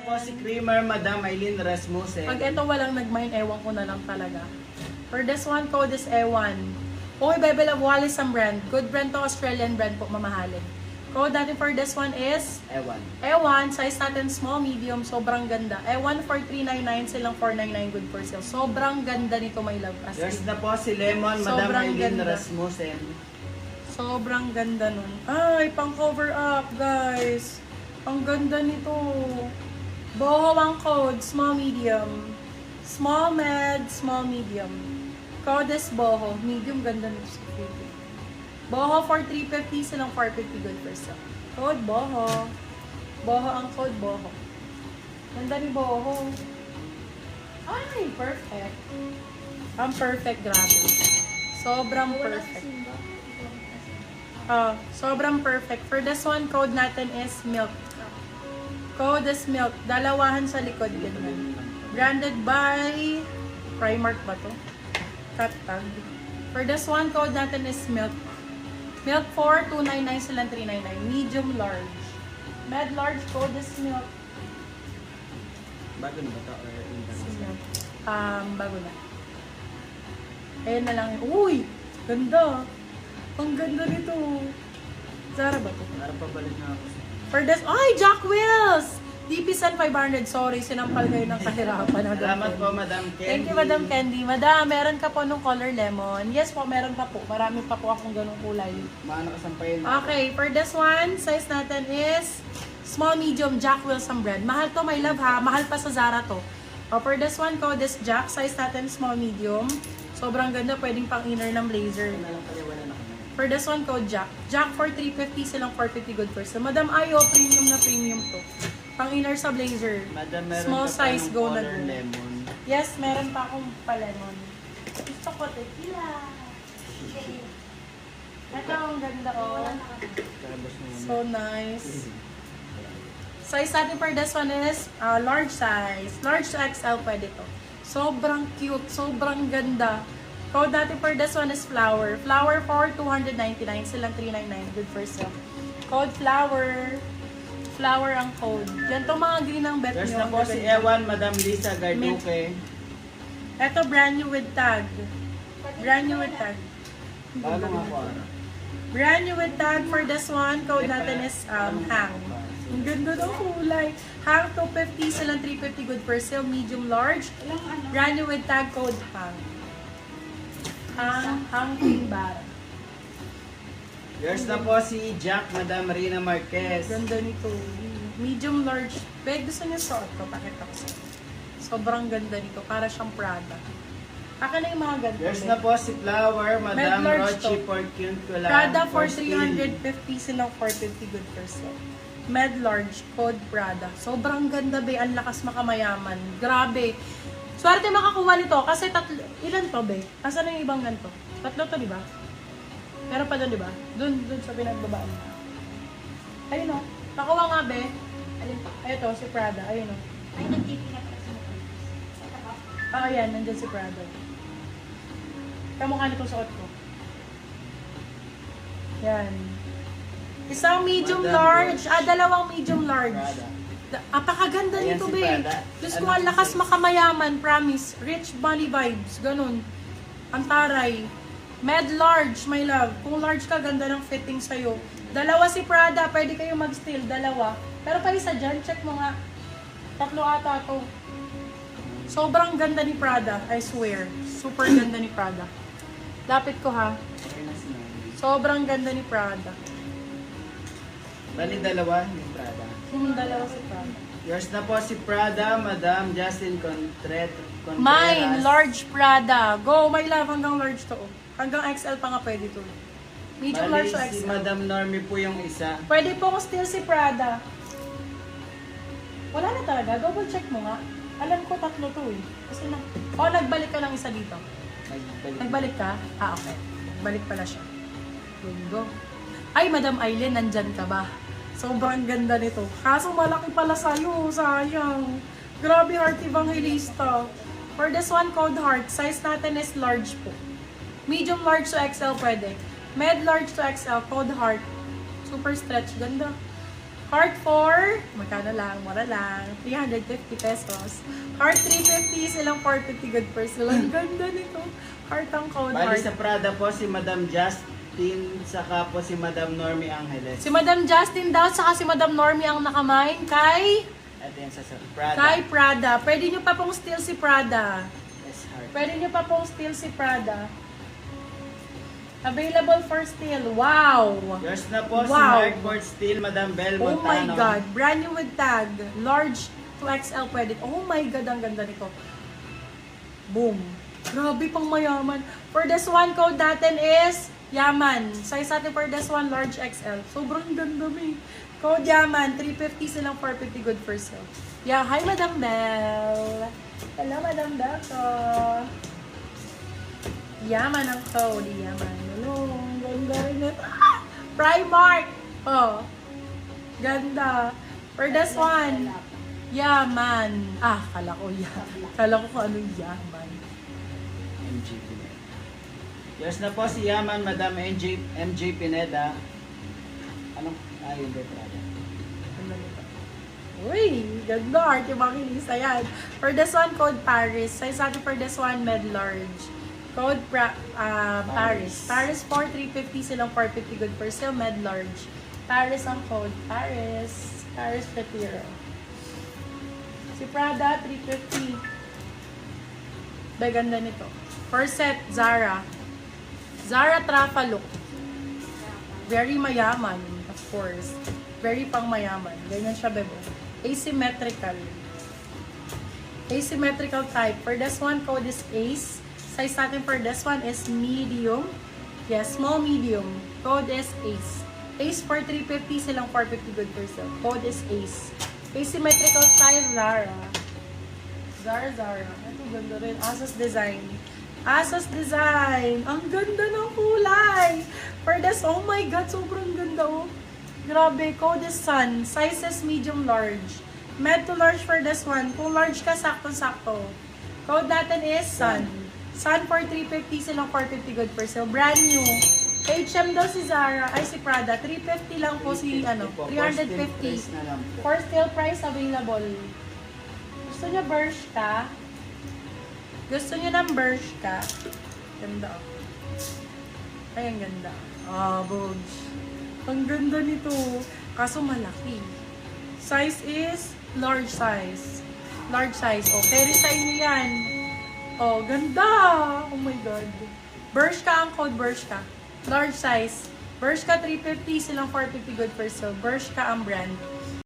po si Creamer, Madam Aileen Rasmussen. Pag ito walang nag-mine, ewan ko na lang talaga. For this one, code is Ewan. Kung ibebel of Wallis ang brand, good brand to, Australian brand po, mamahalin. Code natin for this one is Ewan. Ewan, size natin small, medium, sobrang ganda. Ewan for 399, silang 499 good for sale. Sobrang ganda nito, my love. As Yours in, na po si Lemon, Madam Sobrang Aileen ganda. Rasmussen. sobrang ganda nun. Ay, pang cover up, guys. Ang ganda nito. Boho ang code, small, medium. Small, med, small, medium. Code is Boho. Medium, ganda nito sa video. Boho for 350, silang 450 good for sale. Code Boho. Boho ang code Boho. Ganda ni Boho. Ay, perfect. Ang perfect, grabe. Sobrang perfect. Sobrang perfect. For this one, code natin is milk. Code is milk. Dalawahan sa likod din man. Branded by Primark ba to? Cut tag. For this one, code natin is milk. Milk 4, 299 silang 399. Medium large. Med large, code is milk. Bago na ba ito? Or international? Bago na. Ayan na lang. Uy! Ganda! Ang ganda nito. Zara ba ito? Para pabalik na ako. For this, ay! Jack Wills! DP Sen 500. Sorry, sinampal kayo ng kahirapan. Salamat po, Madam Candy. Thank you, Madam Candy. Madam, meron ka po nung color lemon. Yes po, meron pa po. Marami pa po akong ganung kulay. Maano kasampayin na. Okay, for this one, size natin is small, medium, Jack Wilson brand. Mahal to, my love ha. Mahal pa sa Zara to. For this one, code is Jack. Size natin small, medium. Sobrang ganda. Pwedeng pang inner ng blazer. Na lang pala, wala na kami. For this one, code Jack. Jack for 350, silang 450 good for sale. Madam Ayo, premium na premium to. Pang inner sa blazer. Madam, meron Small ka pa size, ng go na color dun. lemon. Yes, meron pa akong palemon. Gusto ko tequila. Ito, ang ganda oh. Karabas mo muna. So nice. Size natin for this one is large size. Large to XL pwede to. Sobrang cute. Sobrang ganda. Code natin for this one is flower. Flower for 299. Silang 399. Good for sale. Code flower. Flower ang code. Yan tong mga green ang bet There's nyo. na po si Ewan, Madam Lisa Garduque. Ito brand new with tag. Brand new with tag. Bago nga po. Brand new with tag for this one. Code natin is hang. Ang ganda ng kulay. Hang 250, silang 350 good for sale. Medium large. Brand new with tag, code hang. Hang Queen Bar. Yours na po si Jack, Madam Marina Marquez. Ganda nito. Medium large. Peg, gusto niyo suot ko. Pakita ko sa'yo. Sobrang ganda nito. Para siyang Prada. Akin na yung mga ganda. Yours na po si Flower, Madam large Rochi to. Porciuncula. Prada for 350, silang 450 good for sale. Med large, code Prada. Sobrang ganda be, ang lakas makamayaman. Grabe. Swerte makakuha nito kasi tatlo, ilan to be? Asan na yung ibang ganito? Tatlo to, di ba? Meron pa doon, di ba? Doon sa pinagbabaan. Ayun o. Nakuha nga be. Ito, si Prada. Ayun o. Ay, nag-taping na pala sa mukha. Ito ba? Ayan, nandyan si Prada. Kamukha nito suot ko. Yan. Isang medium Madam large. Roche. Dalawang medium large. Prada. Apakaganda Ayan nito, si be. Prada. Diyos Ano ko, ang si lakas Prada? makamayaman, promise. Rich money vibes, ganun. Ang taray. Med large, my love. Kung large ka, ganda ng fitting sa'yo. Dalawa si Prada, pwede kayo mag-steal, dalawa. Pero pa isa dyan, check mo nga. Tatlo ata to. Sobrang ganda ni Prada, I swear. Super ganda ni Prada. Lapit ko ha. Okay na si Mami. Sobrang ganda ni Prada. Bali dalawa yung Prada. Dalawa si Prada. Yours na po si Prada, Madam Justin Contreras. Mine, large Prada. Go, my love, hanggang large to. Hanggang XL pa nga pwede to. Medium Bali large to si XL. Madam Normie po yung isa. Pwede po ko still si Prada. Wala na talaga. Double check mo nga. Alam ko tatlo to eh. Kasi na... Oh, nagbalik ka ng isa dito. Nagbalik ka? Okay. Nagbalik pala siya. Go. Ay, Madam Aileen, nandyan ka ba? Sobrang ganda nito. Kaso malaki pala sa'yo. Sayang. Grabe, Heart Evangelista. For this one, code Heart. Size natin is large po. Medium large to XL pwede. Med large to XL, code Heart. Super stretch. Ganda. Heart 4, magkano lang, mura lang, 350 pesos. Heart 350, silang 450 good per sila. Ang ganda nito. Heart ang code, Bali heart. sa Prada po si Madam Justin, saka po si Madam Normie Angeles. Si Madam Justin daw, saka si Madam Normie ang nakamain kay At yan sa Prada. Prada. Pwede nyo pa pong steal si Prada. Yes, heart. Pwede nyo pa pong steal si Prada. Available for steal. Wow! Yours na po si Wow. Hardboard Steel, Madam Bel Oh Montano. my God. Brand new with tag. Large to XL pwede. Oh my God, ang ganda nito. Boom. Grabe pang mayaman. For this one, code natin is Yaman. Size natin for this one, large XL. Sobrang ganda mi. Code Yaman. 350 silang 450 good for sale. Yeah, hi Madam Bel. Hello Madam Bel ko. Yaman ang code. Yaman. Hello. Ang ganda rin ito. Ah! Primark. Oh. Ganda. For this one, Yaman. Ah, kala ko Kala ko kung anong Yaman. MJ Pineda. Yours na po si Yaman, Madam MJ Pineda. Anong? Yun ba Prada? Ano nito? Uy, ganda. Arte makilisa yan. For this one, code Paris. Size natin for this one, med large. Code Paris. Paris 4, 350 silang 450 good for sale, med large. Paris ang code. Paris. Paris Retiro. Si Prada, 350. Bay, ganda nito. First set, Zara. Zara Trafalook. Very mayaman, of course. Very pang mayaman. Ganyan siya, bebo. Asymmetrical. Asymmetrical type. For this one, code is Ace. Size natin for this one is medium. Yes, small medium. Code is Ace. Ace for 350, silang 450 good per sale. Code is Ace. Asymmetrical size, Zara. Zara. Ito, ganda rin. Asos Design. Asos Design. Ang ganda ng kulay. For this, oh my God, sobrang ganda, oh. Grabe, code is Sun. Size is medium large. Med to large for this one. Kung large ka, sakto-sakto. Code natin is Sun. Sun for 350, silang 450 good per sale. Brand new. H&M daw si Zara, ay si Prada. 350 lang po si, 350. na lang po. For still price available. Gusto nyo Bershka? Gusto nyo ng Bershka? Ganda. Ay, ang ganda. Ah, Bogs. Ang ganda nito. Kaso malaki. Size is large size. Large size. Oh, carry sa inyo yan. Oh, ganda. Oh my God. Bershka ang code, Bershka. Large size. Bershka 350, silang 450 good for sale. Bershka ang brand.